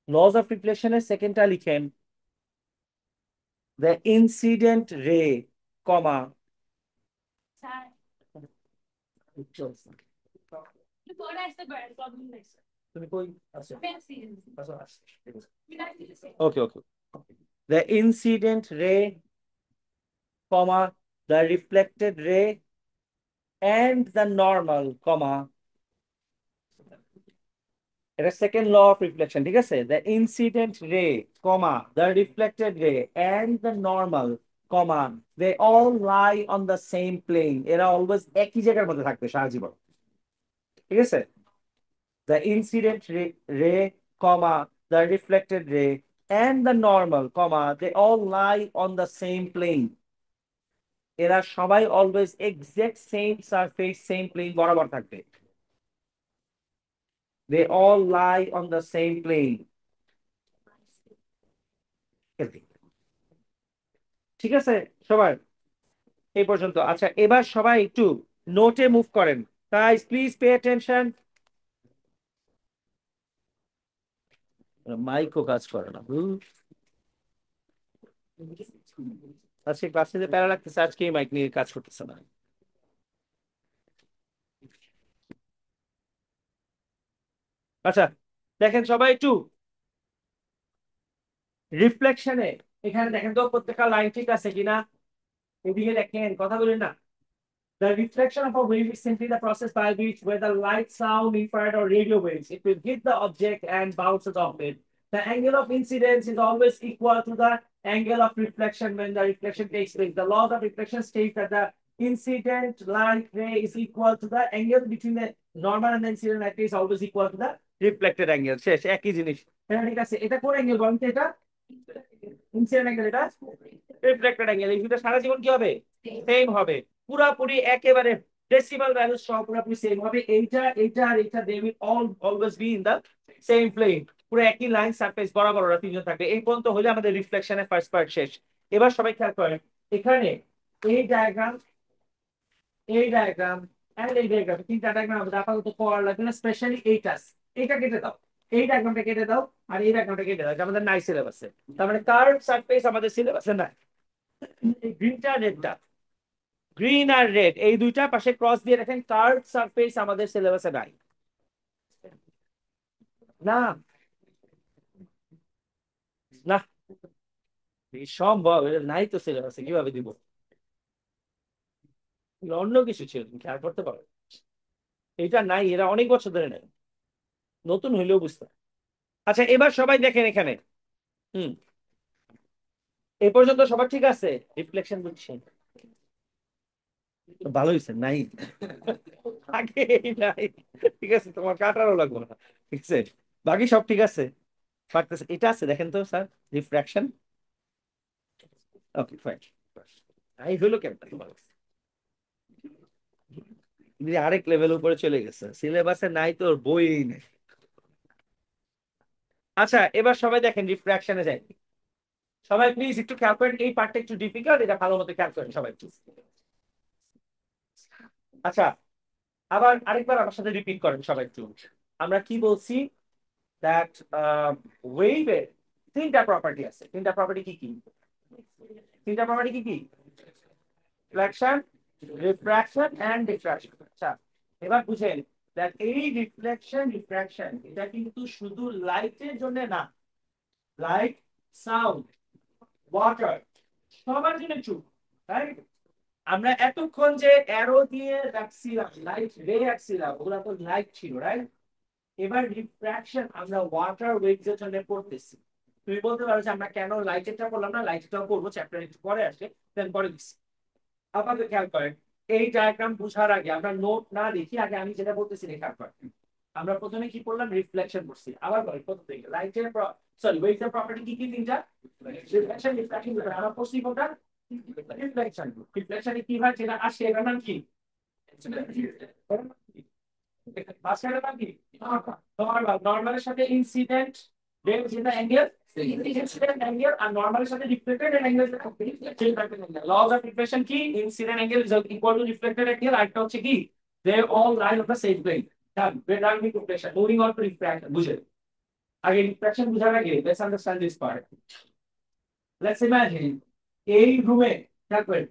লস অফ রিফ্লেকশনের সেকেন্ডটা লিখেন, the incident ray কমা তুমি কই আছো? ওকে ওকে, the incident ray comma the reflected ray and the normal comma, এটা সেকেন্ড ল অফ রিফ্লেকশন, ঠিক আছে? The incident ray comma the reflected ray and the normal comma they all lie on the same plane, এরা always একই জায়গার মধ্যে থাকবে সারা জীবন, ঠিক আছে? The incident ray comma the reflected ray and the normal comma they all lie on the same plane, এরা সবাই always exact same surface same plane বরাবর থাকবে। They all lie on the same plane, ঠিক আছে সবার এই পর্যন্ত? আচ্ছা, এবার সবাই একটু নোটে মুভ করেন, গাইস প্লিজ পে অ্যাটেনশন। মাইকও কাজ করে না, আজকে ক্লাসে যে প্যারা লাগতেছে, আজকে মাইক নিয়ে কাজ করতেছে না। আচ্ছা, দেখেন সবাই একটু রিফ্লেকশনে, এখানে দেখেন তো প্রত্যেকটা লাইন ঠিক আছে কিনা, এদিকে দেখেন কথা বলেন না। The reflection of a wave is simply the process by which, whether light, sound, infrared, or radio waves, it will hit the object and bounces off it. The angle of incidence is always equal to the angle of reflection when the reflection takes place. The law of reflection states that the incident light ray is equal to the angle between the normal and the incident light ray is always equal to the reflected angle. শেষ, একই জিনিস। হ্যাঁ ঠিক আছে, এটা কোন angle বলতে? এটা ইনসিডেন্ট অ্যাঙ্গেল, এটা রিফ্লেক্টেড অ্যাঙ্গেল। এই দুটো সারা জীবন কি হবে? সেম হবে, পুরাপুরি একেবারে ডেসিমাল ভ্যালু সব পুরোপুরি সেম হবে। এইটা এইটা আর এইটা they will always be in the same plane, পুরো একই লাইন সারফেস বরাবর ওরা তিনজন থাকবে। এই পর্যন্ত হলে আমাদের রিফ্লেকশনের ফার্স্ট পার্ট শেষ। এবার সবাই খেয়াল করেন, এখানে এই ডায়াগ্রাম, এই ডায়াগ্রাম এন্ড এই ডায়াগ্রাম, তিনটা ডায়াগ্রাম আমাদের আপাতত পড়া লাগবে না, স্পেশালি এইটা, এইটা কেটে দাও, এই ডায়াগ্রামটা কেটে দাও, আর এই ডায়াগ্রামটা কেটে দাও, এটা আমাদের নাই সিলেবাসে। তার মানে কার্ভ সারফেস আমাদের সিলেবাসে নাই। এই গ্রিনটা রেডটা, গ্রিন আর রেড এই দুইটা পাশে ক্রস দিয়ে রাখেন, কার্ভ সারফেস আমাদের সিলেবাসে নাই। না না, সম্ভব এটা নাই তো সিলেবাসে, কিভাবে দিব? এগুলো অন্য কিছু ছিল, তুমি খেয়াল করতে পারো, এটা নাই, এরা অনেক বছর ধরে নাই, নতুন হইলেও বুঝতে। আচ্ছা, এবার সবাই দেখেন এখানে, হুম, এই পর্যন্ত সবার ঠিক আছে? রিফ্লেকশন বুঝছেন? ভালো হয়েছে নাই, আগে নাই, ঠিক আছে, তোমার কাটারও লাগবে না, ঠিক আছে, বাকি সব ঠিক আছে, পারতেছে। এটা আছে দেখেন তো স্যার, রিফ্র্যাকশন, ওকে ফাইন, এই হলো কেমন তোমার? আরেক লেভেল উপরে চলে গেছে, সিলেবাসে নাই, তোর বই নেই। আচ্ছা, এবার সবাই দেখেন রিফ্রাকশনে যাই। সবাই প্লিজ একটু খেয়াল করেন, এই পার্টটা একটু ডিফিকাল্ট, এটা ভালো মতো খেয়াল করেন সবাই প্লিজ। আচ্ছা, আবার আরেকবার আমার সাথে রিপিট করেন সবাই একটু। আমরা কি বলছি? দ্যাট ওয়েভের তিনটা প্রপার্টি আছে। তিনটা প্রপার্টি কি কি? তিনটা প্রপার্টি কি কি? Reflection, refraction and diffraction. আচ্ছা, এবার বুঝেন দ্যাট এই রিফ্লেকশন রিফ্রাকশন এটা কিন্তু শুধু লাইটের জন্য না, লাইট, সাউন্ড, ওয়াটার, সবার জন্য ট্রু, রাইট? আমরা এতক্ষণ যে অ্যারো দিয়ে রাখছিলাম, লাইট রে রাখছিলাম, ওগুলা তো লাইট ছিল, রাইট? এবার রিফ্রাকশন আমরা ওয়াটার ওয়েভস এর জন্য করতেছি। তুমি বলতে পারো যে আমরা কেন লাইটেরটা করলাম না, লাইটেরটাও করবো, চ্যাপ্টার একটু পরে আসে, দেন পরে দিচ্ছি। আপনাদের খেয়াল করেন, এই ডায়াগ্রাম বোঝার আগে আমরা নোট না দেখি, আগে আমি যেটা বলতেছি খেয়াল করেন। আমরা প্রথমে কি করলাম? রিফ্লেকশন করছি। আবার বলি প্রথম থেকে, লাইটের সরি ওয়েভের প্রপার্টি কি কি তিনটা? রিফ্লেকশন, রিফ্রাকশন, আমরা পড়ছি কোনটা? রিফ্লেকশন। রিফ্লেকশনে কি হয় যেটা আসে এটার নাম কি? মাঝখানে নাম কি? নরমাল। নরমালের সাথে ইনসিডেন্ট রে যেটা অ্যাঙ্গেল, ইনসিডেন্ট অ্যাঙ্গেল আর নরমালের সাথে রিফ্লেক্টেড অ্যাঙ্গেল যেটা লস অফ রিফ্লেকশন কি? Incident angle is equal to reflected angle, আর একটা হচ্ছে কি? They all line of the same plane. Done, done reflection moving on to refraction. বুঝে আগে রিফ্রাকশন বুঝার আগে let's understand this part. Let's imagine এই রুমে, দেখবেন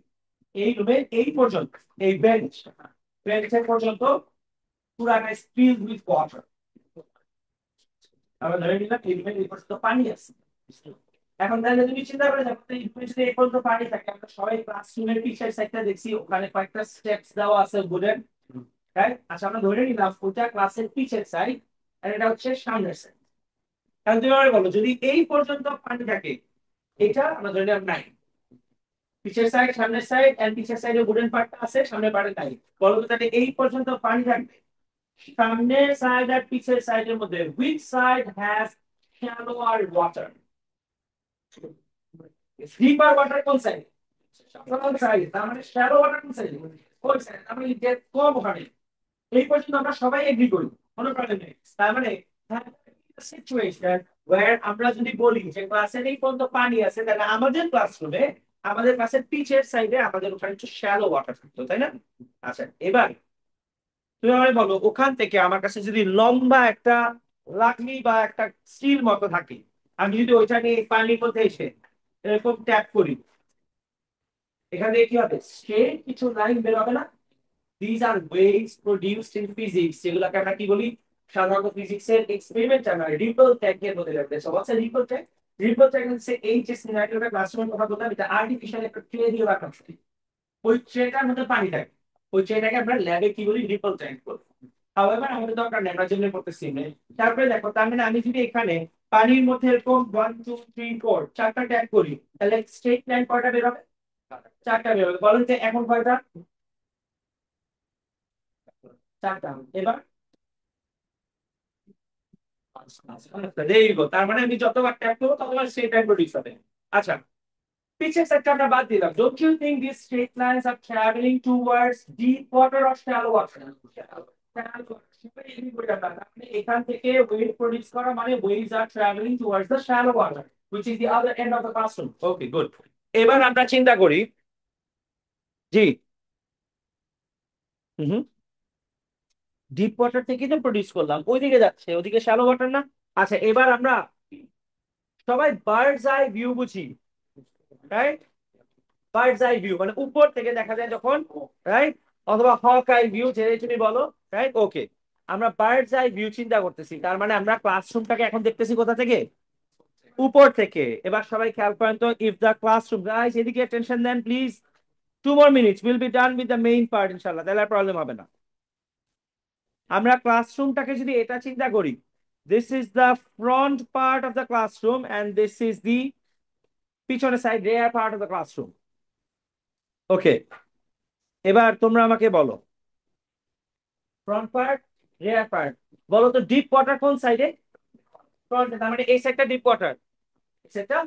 এই রুমে এই পর্যন্ত, এই বেঞ্চ, বেঞ্চের পর্যন্ত পুরাটাই ফিল্ড উইথ ওয়াটার। আমরা ধরে নিলাম এই রুমে এই পর্যন্ত পানি আছে। এখন তাহলে তুমি চিন্তা করে দেখো, এই রুমে যদি এই পর্যন্ত পানি থাকে, আমরা সবাই ক্লাসরুমের পিছের সাইডটা দেখছি, ওখানে কয়েকটা স্টেপস দেওয়া আছে বুলেট, রাইট? আচ্ছা, আমরা ধরে নিলাম ওটা ক্লাসের পিছের সাইড আর এটা হচ্ছে সামনের সাইড। এখন তুমি আমাকে বলো, যদি এই পর্যন্ত পানি থাকে, এটা আমরা ধরে নিলাম নাই, পিছের সাইড, সামনের সাইড এন্ড পিছের সাইডে উডেন পার্টটা আছে, সামনের পার্টে নাই, বলো তো তাহলে এই পর্যন্ত পানি থাকবে সামনের সাইড আর পিছের সাইডের মধ্যে, which side has shallower water? Deeper water কোন সাইড? কোন সাইড? তার মানে শ্যালো ওয়াটার কোন সাইড? কোন সাইড? তার মানে ডেপথ কম ওখানে। এই পর্যন্ত আমরা সবাই এগ্রি করি, কোনো প্রবলেম নেই। তার মানে সিচুয়েশন ওয়্যার আমরা যদি বলি যে ক্লাসের এই পর্যন্ত পানি আছে, তাহলে আমাদের ক্লাসরুমে, আমাদের ক্লাসের পিছের সাইডে আমাদের ওখানে একটু শ্যালো ওয়াটার থাকতো, তাই না? আচ্ছা, এবার তুমি আমাকে বলো, ওখান থেকে আমার কাছে যদি লম্বা একটা লাকড়ি বা একটা স্টিল মতো থাকে, আমি যদি ওইটা নিয়ে পানির মধ্যে এসে এরকম ট্যাপ করি, এখান থেকে কি হবে? স্ট্রেট কিছু লাইন বের হবে না? These are waves produced in physics, যেগুলোকে আমরা কি বলি সাধারণত ফিজিক্সের এক্সপেরিমেন্ট আমরা রিপল ট্যাঙ্কের মধ্যে রাখতে। সো হোয়াটস আ রিপল ট্যাঙ্ক? রিপল ট্যাঙ্ক হচ্ছে এই যে সিনারিওটা ক্লাসরুমের কথা বললাম, এটা আর্টিফিশিয়াল একটা ট্রে দিয়ে রাখা হয়। ওই ট্রেটার মধ্যে পানি থাকে, ওই ট্রেটাকে আমরা ল্যাবে কি বলি? রিপল ট্যাঙ্ক বলি। হাওয়েভার আমাদের দরকার নেই, আমরা যেমনি করতেছি না। তারপরে দেখো, তার মানে আমি যদি এখানে পানির মধ্যে এরকম 1 2 3 4 চারটা ট্যাপ করি, তাহলে স্ট্রেট লাইন কয়টা বের হবে? চারটা বের হবে। বলেন যে এখন কয়টা? চারটা। এবার there you go। তার মানে আমি যতবার ট্যাপ করবো ততবার স্ট্রেট লাইন প্রডিউস হবে। আচ্ছা, পিছের সাইডটা আমরা বাদ দিলাম। Don't you think this straight lines are travelling towards deep water or shallow water? এখান থেকে ওয়েভ প্রডিউস করা মানে waves are travelling towards the shallow water which is the other end of the classroom. Okay, good. এবার আমরা চিন্তা করি, জি, হুম, deep water থেকে যে প্রডিউস করলাম ওইদিকে যাচ্ছে, ওদিকে শ্যালো ওয়াটার না? আচ্ছা, এবার আমরা সবাই বার্ডস আই ভিউ বুঝি, রাইট? বার্ডস আই ভিউ মানে উপর থেকে দেখা যায় যখন, রাইট? অথবা হক আই ভিউ, যে তুমি বলো, রাইট? ওকে, আমরা বার্ডস আই ভিউ চিন্তা করতেছি, তার মানে আমরা ক্লাসরুমটাকে এখন দেখতেছি কোথা থেকে? উপর থেকে। এবার সবাই খেয়াল করেন তো, ইফ দ্য ক্লাসরুম, গাইস এদিকে টেনশন দেন please, 2 more minutes will be done with the main part ইনশাআল্লাহ, তাহলে আর প্রবলেম হবে না। আমরা ক্লাসরুমটাকে যদি এটা চিন্তা করি, this is the front part of the classroom and this is the পিছনের side, rear part of the classroom. Okay, এবার তোমরা আমাকে বলো, ফ্রন্ট পার্ট, রেয়ার পার্ট, বলো তো ডিপ ওয়াটার কোন সাইডে? ফ্রন্টে। তার মানে এই সাইডটা ডিপ ওয়াটার, সেটা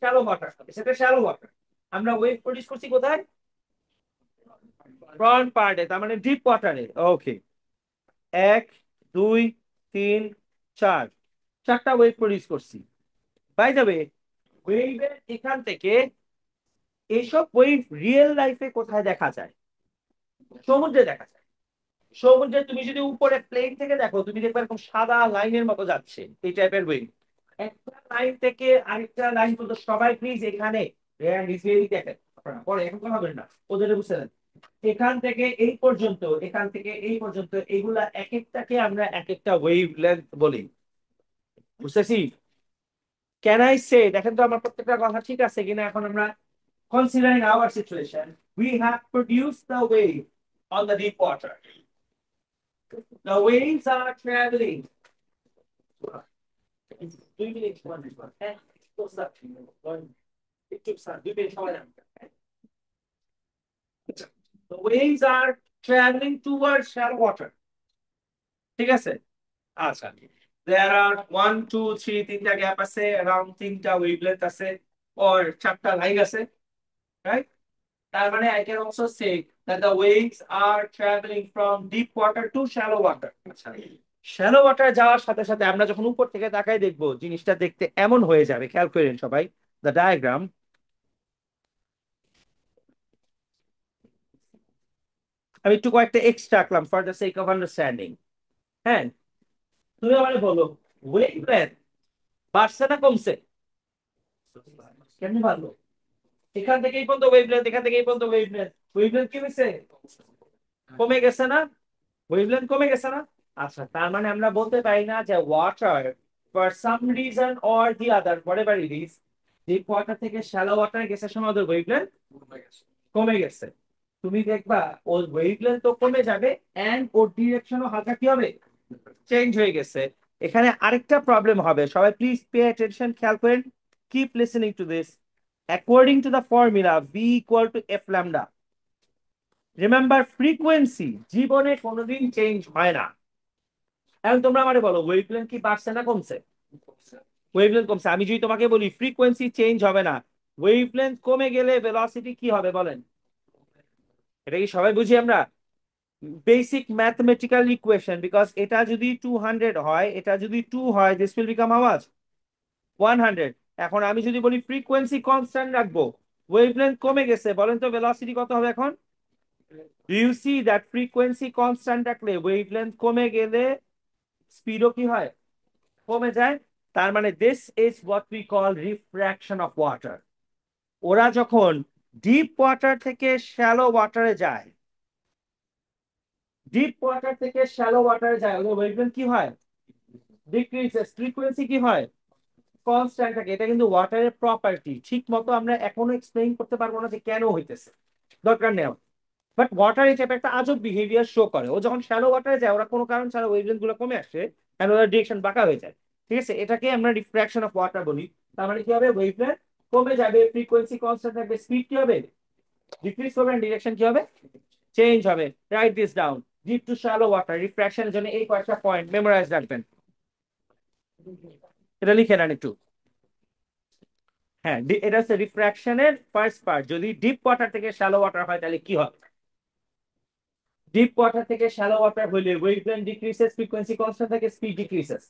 শ্যালো ওয়াটার, সেটা শ্যালো ওয়াটার। আমরা ওয়েভ প্রডিউস করছি কোথায়? ফ্রন্ট পার্টে, তার মানে ডিপ ওয়াটারে। ওকে, 1 2 3 4 4টা ওয়েভ প্রডিউস করছি। বাই দ্য ওয়ে, ওয়েভের এখান থেকে এইসব ওয়েভ রিয়েল লাইফে কোথায় দেখা যায়? সমুদ্রে দেখা যায়। সমুদ্রে তুমি যদি উপরে প্লেন থেকে দেখো, তুমি দেখবে এরকম সাদা লাইনের মতো যাচ্ছে এই টাইপের ওয়েভ। একটা লাইন থেকে আরেকটা লাইন পর্যন্ত, সবাই প্লিজ এখানে দেখেন, আপনারা পরে এখন কথা বলেন না, ওদের বুঝতে দেন। এখান থেকে এই পর্যন্ত, এখান থেকে এই পর্যন্ত, এগুলা এক একটাকে আমরা এক একটা ওয়েভ লেন্থ বলি। বুঝতেছি? ক্যান আই সে, দেখেন তো আমার প্রত্যেকটা কথা ঠিক আছে কিনা। এখন আমরা considering our situation, we have produced the wave on the deep water. The waves are traveling. 2 minute, 1 minute, হ্যাঁ, একটু স্যার 2 মিনিট সময় দেন। The waves are traveling towards shallow water. ঠিক আছে? আচ্ছা, there are 1 2 3 তিনটা গ্যাপ আছে, around তিনটা wavelength আছে, or 4টা লাইন আছে, রাইট? তার মানে I can also say that the waves are traveling from deep water to shallow water. আচ্ছা, শ্যালো ওয়াটার যাওয়ার সাথে সাথে আমরা যখন উপর থেকে তাকাই দেখবো জিনিসটা দেখতে এমন হয়ে যাবে। খেয়াল করেন সবাই, দ্য ডায়াগ্রাম। আমি একটু কয়েকটা এক্সট্রা রাখলাম for the sake of understanding. হ্যাঁ, তুমি আমাকে বলো, ওয়েভলেন্থ বাড়ছে না কমছে? কেমনি ভালো? এখান থেকে এই পর্যন্ত ওয়েভলেন্থ, এখান থেকে এই পর্যন্ত ওয়েভলেন্থ, ওয়েভলেন্থ কি হয়েছে? কমে গেছে না? ওয়েভলেন্থ কমে গেছে না? আচ্ছা, তার মানে আমরা বলতে পারি না যে water for some reason or the other, whatever it is, deep water থেকে শ্যালো ওয়াটার গেছে সময় ওদের ওয়েভলেন্থ কমে গেছে। তুমি দেখবা ওর ওয়েভলেন্থ তো কমে যাবে, এন্ড ওর ডিরেকশনও হালকা কি হবে, চেঞ্জ হয়ে গেছে। এখানে আরেকটা প্রবলেম হবে, সবাই প্লিজ পে অ্যাটেনশন, খেয়াল করেন, keep listening to this. According to the formula V equal to F lambda, remember frequency জীবনে কোনোদিন চেঞ্জ হয় না। এখন তোমরা আমারে বলো, ওয়েভলেন্থ কি বাড়ছে না কমছে? ওয়েভলেন্থ কমছে। আমি যদি তোমাকে বলি ফ্রিকোয়েন্সি চেঞ্জ হবে না, ওয়েভলেন্থ কমে গেলে ভেলোসিটি কি হবে বলেন? এটা কি সবাই বুঝি আমরা? বেসিক ম্যাথমেটিক্যাল ইকুয়েশন, বিকজ এটা যদি 200 হয়, এটা যদি 2 হয়, this will become how much? 100। এখন আমি যদি বলি ফ্রিকোয়েন্সি কনস্ট্যান্ট রাখবো, ওয়েভলেন্থ কমে গেছে, বলেন তো ভেলোসিটি কত হবে এখন? Do you see that frequency constant রাখলে ওয়েভলেন্থ কমে গেলে স্পিডও কি হয়, কমে যায়। তার মানে this is what we call refraction of water. ওরা যখন ডিপ ওয়াটার থেকে শ্যালো ওয়াটারে যায়, ডিপ ওয়াটার থেকে শ্যালো ওয়াটারে যায়, ওদের ওয়েভলেন্থ কি হয়, ডিক্রিজেস। ফ্রিকোয়েন্সি কি হয়, কনস্ট্যান্ট থাকে। এটা কিন্তু ওয়াটারের প্রপার্টি। ঠিক মতো আমরা এখনো এক্সপ্লেইন করতে পারবো না যে কেন হইতেছে, দরকার নেই। বাট ওয়াটার এই টাইপের একটা আজব বিহেভিয়ার শো করে। ও যখন শ্যালো ওয়াটারে যায়, ওরা কোনো কারণ ছাড়া ওয়েভলেন্থ গুলো কমে আসে, এন্ড ওদের ডিরেকশন বাঁকা হয়ে যায়। ঠিক আছে, এটাকে আমরা রিফ্র্যাকশন অফ ওয়াটার বলি। তার মানে কি হবে, ওয়েভলেন্থ কমে যাবে, ফ্রিকোয়েন্সি কনস্ট্যান্ট থাকবে, স্পিড কি হবে, ডিক্রিজ করবে, এন্ড ডিরেকশন কি হবে, চেঞ্জ হবে। Right this down, deep to shallow water রিফ্র্যাকশনের জন্য এই কয়েকটা পয়েন্ট মেমোরাইজ রাখবেন। এটা লিখে নেন একটু। হ্যাঁ, এটা হচ্ছে রিফ্র্যাকশনের ফার্স্ট পার্ট। যদি ডিপ ওয়াটার থেকে শ্যালো ওয়াটার হয় তাহলে কি হয়? ডিপ ওয়াটার থেকে শ্যালো ওয়াটার হইলে ওয়েভলেন্থ ডিক্রিসেস, ফ্রিকোয়েন্সি কনস্ট্যান্ট থাকে, স্পিড ডিক্রিসেস।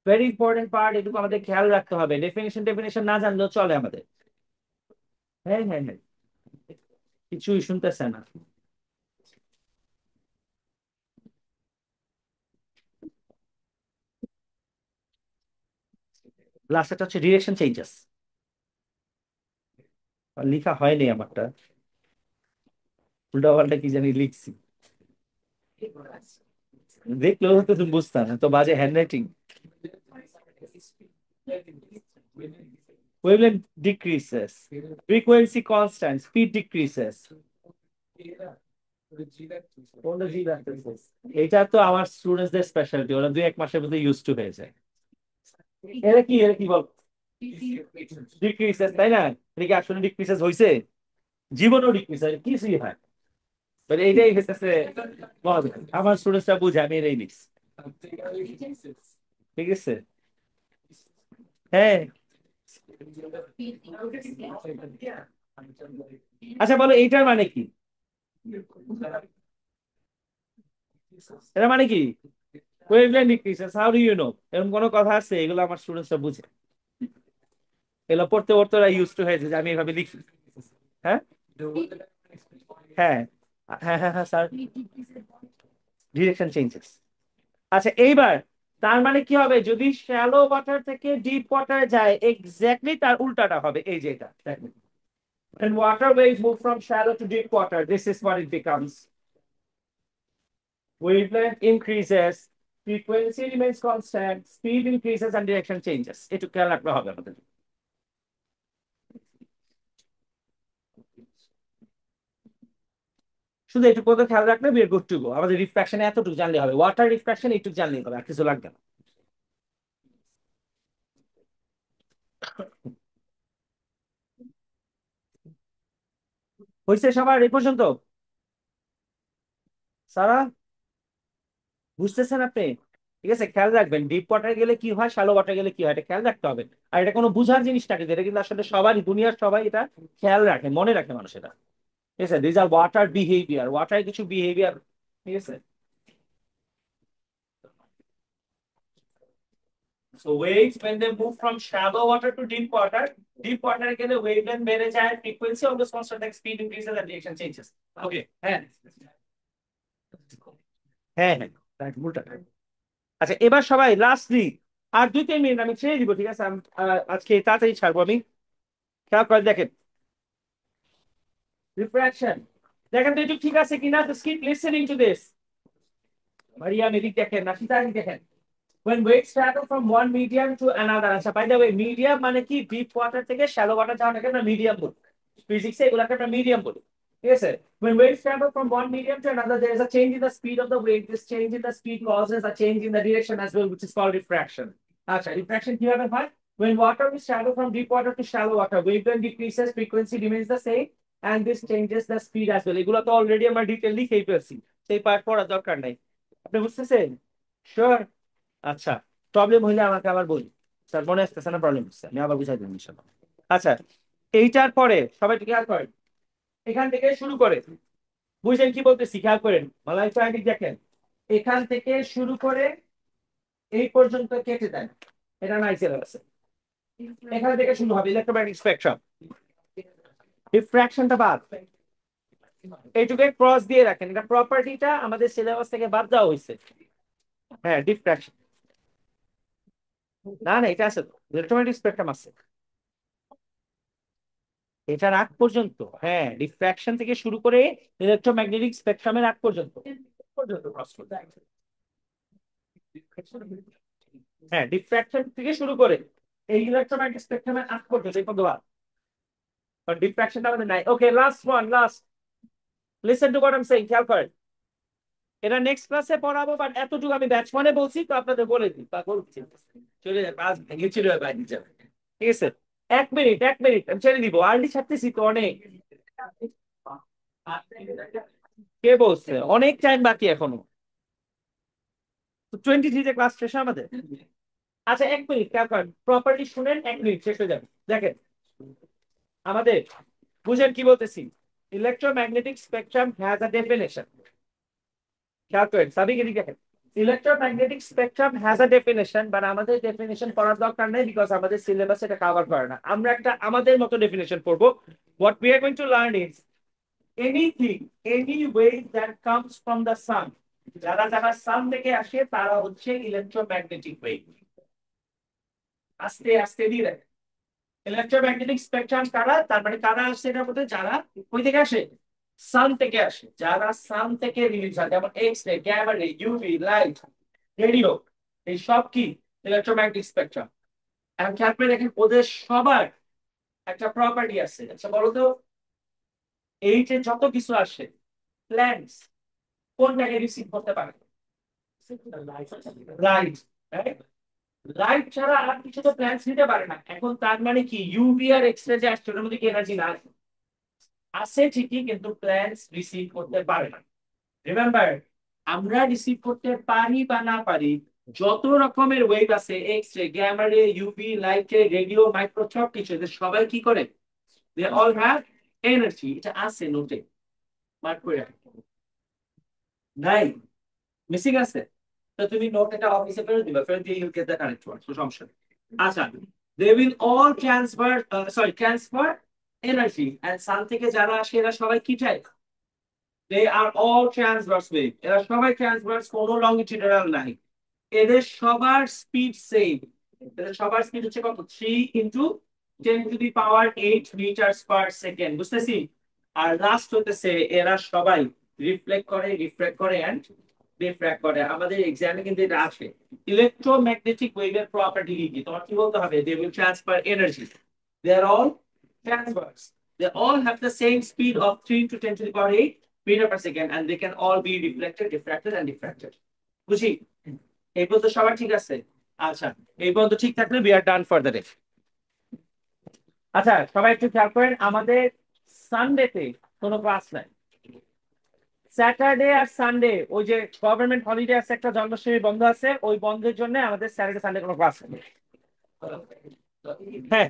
ভেরি ইম্পর্টেন্ট পার্ট, এটুকু আমাদের খেয়াল রাখতে হবে। ডেফিনেশন ডেফিনেশন না জানলেও চলে আমাদের। হ্যাঁ হ্যাঁ হ্যাঁ, কিছুই শুনতেছে না। লাস্টটা হচ্ছে ডিরেকশন চেঞ্জেস। লেখা হয়নি আমারটা, উল্টা পাল্টা কি জানি লিখছি, দেখলেও হয়তো তুমি বুঝতা না, তো বাজে hand writing. Wavelength decreases, frequency constant, speed decreases. কোনটা জি রাখতেছে? এটা তো আমার স্টুডেন্টসদের স্পেশালিটি, ওরা 2-1 মাসের মধ্যে ইউজ টু হয়ে যায়। এরা কি বল, ডিক্রিসেস, তাই না? এটা কি আসলে ডিক্রিসেস হইছে? জীবনও ডিক্রিস হয়, কিছুই হয়। মানে এইটাই হইতেছে মজা। আমার স্টুডেন্টসরা বুঝে আমি এটাই লিখছি। ঠিক আছে, হ্যাঁ, আচ্ছা বলো এইটার মানে কি? এটা মানে কি? Wavelength decreases, how do you know? এরকম কোনো কথা আছে? এগুলো আমার স্টুডেন্টসরা বুঝে, এগুলো পড়তে পড়তে ওরা ইউজ টু হয়েছে যে আমি এভাবে লিখি। হ্যাঁ হ্যাঁ হ্যাঁ হ্যাঁ হ্যাঁ স্যার, ডিরেকশন চেঞ্জেস। আচ্ছা এইবার তার মানে কি হবে যদি শ্যালো ওয়াটার থেকে ডিপ ওয়াটারে যায়, এক্স্যাক্টলি তার উল্টাটা হবে। এই যে এটা দেখেন, when water waves move from shallow to deep water, this is what it becomes: wavelength increases, frequency remains constant, speed increases and direction changes। একটু খেয়াল রাখতে হবে আমাদের। শুধু একটু পর্যন্ত খেয়াল রাখলে we are good to go। আমাদের রিফ্রাকশন এতটুকু জানলে হবে, ওয়াটার রিফ্রাকশন একটু জানলেই হবে, আর কিছু লাগবে না। হয়েছে সবার এই পর্যন্ত? সারা বুঝতেছেন আপনি? ঠিক আছে, খেয়াল রাখবেন ডিপ ওয়াটার গেলে কি হয়, শ্যালো ওয়াটার গেলে কি হয়, এটা খেয়াল রাখতে হবে। আর এটা কোনো বুঝার জিনিস থাকে, এটা কিন্তু আসলে সবারই, দুনিয়ার সবাই এটা খেয়াল রাখে, মনে রাখে মানুষ এটা। ঠিক আছে, this are water behaviour, water কিছু বিহেভিয়ার। ঠিক আছে, so waves when they move from shallow water to deep water গেলে wavelength বেড়ে যায়, frequency almost constant, like speed increases and direction changes। ওকে হ্যাঁ হ্যাঁ হ্যাঁ, right, উল্টা। আচ্ছা এবার সবাই লাস্টলি আর 2-3 মিনিট আমি ছেড়ে দিব, ঠিক আছে? আজকে তাড়াতাড়ি ছাড়বো আমি। খেয়াল করে দেখেন রিফ্রাকশন, দেখেন তো একটু ঠিক আছে কিনা, তো keep listening to this. Mariam এদিক দেখেন, নাশিতা এদিক দেখেন। when waves travel from one medium to another, আচ্ছা by the way মিডিয়াম মানে কি, ডিপ ওয়াটার থেকে শ্যালো ওয়াটার যাওয়াটাকে আমরা মিডিয়াম বলি, ফিজিক্সে এগুলাকে আমরা মিডিয়াম বলি। ঠিক আছে, when waves travel from one medium to another, there is a change in the speed of the wave, this change in the speed causes a change in the direction as well, which is called refraction। আচ্ছা refraction কিভাবে হয়? when water is travel from deep water to shallow water, wavelength decreases, frequency remains the same, and this changes the speed as well। এগুলো তো already আমরা detail লিখেই ফেলছি, সেই part পড়ার দরকার নাই। আপনি বুঝতেছেন? শিওর? আচ্ছা, প্রবলেম হইলে আমাকে আবার বলি। স্যার মনে আসতেছে না, প্রবলেম হচ্ছে, আমি আবার বুঝাই দেবো ইনশাল্লাহ। আচ্ছা, এইটার পরে সবাই একটু খেয়াল করেন, এখান থেকে শুরু করে, বুঝলেন কি বলতেছি? খেয়াল করেন, মালাই চাইনিক দেখেন, এখান থেকে শুরু করে এই পর্যন্ত কেটে দেন, এটা নাই সিলেবাসে। এখান থেকে শুরু হবে ইলেকট্রোম্যাগনেটিক স্পেকট্রাম, ডিফ্রাকশনটা বাদ, এইটুকে ক্রস দিয়ে রাখেন, এটা প্রপার্টিটা আমাদের সিলেবাস থেকে বাদ দেওয়া হয়েছে। হ্যাঁ ডিফ্রাকশন, না না এটা আছে তো, ইলেকট্রোম্যাগনেটিক স্পেকট্রাম আছে এটার আগ পর্যন্ত। হ্যাঁ ডিফ্রাকশন থেকে শুরু করে ইলেকট্রোম্যাগনেটিক স্পেকট্রামের আগ পর্যন্ত, পর্যন্ত cross করতে হবে। হ্যাঁ ডিফ্রাকশন থেকে শুরু করে এই ইলেকট্রোম্যাগনেটিক স্পেকট্রামের আগ পর্যন্ত এই পর্যন্ত, কারণ ডিফ্রাকশনটা আমাদের নাই। Okay last one, last, listen to what I am saying, খেয়াল করেন। এটা নেক্সট ক্লাসে পড়াবো, বাট এতটুকু আমি ব্যাচ মানে বলছি তো আপনাদের বলে দিই, বা বলছি চলে যাবে, ক্লাস ভেঙে ছিল বাইরে যাবে। ঠিক আছে, 1 মিনিট আমি ছেড়ে দিব, আর্লি ছাড়তেছি তো অনেক। কে বলছে অনেক টাইম বাকি এখনো? তো 23-তে ক্লাস শেষ আমাদের। আচ্ছা 1 মিনিট খেয়াল করেন, প্রপারলি শুনেন, 1 মিনিট শেষ হয়ে যাবে। দেখেন আমাদের, বুঝেন কি বলতেছি? Electromagnetic spectrum has a definition. খেয়াল করেন সাবিক এদিকে দেখেন, electromagnetic spectrum has a definition, but আমাদের ডেফিনেশন পড়ার দরকার নেই, বিকজ আমাদের সিলেবাস এটা কভার করে না। আমরা একটা আমাদের মতো ডেফিনেশন পড়বো। What we are going to learn is anything, any wave that comes from the sun, যারা যারা সান থেকে আসে তারা হচ্ছে ইলেকট্রোম্যাগনেটিক ওয়েভ। আস্তে আস্তে দিয়ে দেখেন ইলেকট্রোম্যাগনেটিক স্পেকট্রাম কারা, তার মানে কারা আসছে এটার মধ্যে, যারা কই থেকে আসে, সান থেকে আসে, যারা সান থেকে রিলিজ হয়, যেমন x ray, gamma ray, UV light, radio, এই সব কি ইলেকট্রোম্যাগনেটিক স্পেকট্রাম। এখন খেয়াল করে দেখেন ওদের সবার একটা প্রপার্টি আছে। আচ্ছা বলো তো, এই যে যত কিছু আসে, প্ল্যান্টস কোনটাকে রিসিভ করতে পারে? লাইট, লাইট ছাড়া আর কিছু তো প্ল্যান্টস নিতে পারে না। এখন তার মানে কি ইউভি আর এক্স রে যে আসছে ওটার মধ্যে কি এনার্জি না আছে? ঠিকই, কিন্তু প্ল্যান্টস রিসিভ করতে পারে না। রিমেম্বার, আমরা রিসিভ করতে পারি বা না পারি, যত রকমের ওয়েভ আছে, x ray, gamma ray, UV, light ray, radio, micro, সব কিছু, এদের সবাই কি করে? They all have energy. এটা আছে নোটে, মার্ক করে রাখো। নাই, মিসিং আছে। তো তুমি নোট এটা অফিসে ফেরত দিবা, ফেরত দিয়ে you get the correct one, সমস্যা নেই। আচ্ছা, they will all transfer, transfer energy, and sun থেকে যারা আসে এরা সবাই কি type? They are all transverse wave, এরা সবাই ট্রান্সভার্স, কোনো লংগিটিউডাল নাই। এদের সবার স্পিড সেম। এদের সবার স্পিড হচ্ছে কত? 3 × 10⁸ মিটার পার সেকেন্ড, বুঝতেছি? আর লাস্ট হতেছে এরা সবাই রিফ্লেক্ট করে, রিফ্র্যাক্ট করে এন্ড ডিফ্র্যাক্ট করে। আমাদের এক্সামে কিন্তু এটা আসে। ইলেকট্রোম্যাগনেটিক ওয়েভের প্রপার্টি কি তোমার কি বলতে হবে? They will transfer energy, they are all transverse, they all have the same speed of 3 × 10⁸ meter per second, and they can all be reflected, diffracted and diffracted. বুঝি? এই পর্যন্ত সবার ঠিক আছে? আচ্ছা, এই পর্যন্ত ঠিক থাকলে we are done for the day. আচ্ছা, সবাই একটু খেয়াল করেন, আমাদের সানডেতে কোনো ক্লাস নাই। স্যাটারডে আর সানডে ওই যে গভর্নমেন্ট হলিডে আছে, একটা জন্মাষ্টমী বন্ধ আছে, ওই বন্ধের জন্য আমাদের স্যাটারডে সানডে কোনো ক্লাস নেই। হ্যাঁ।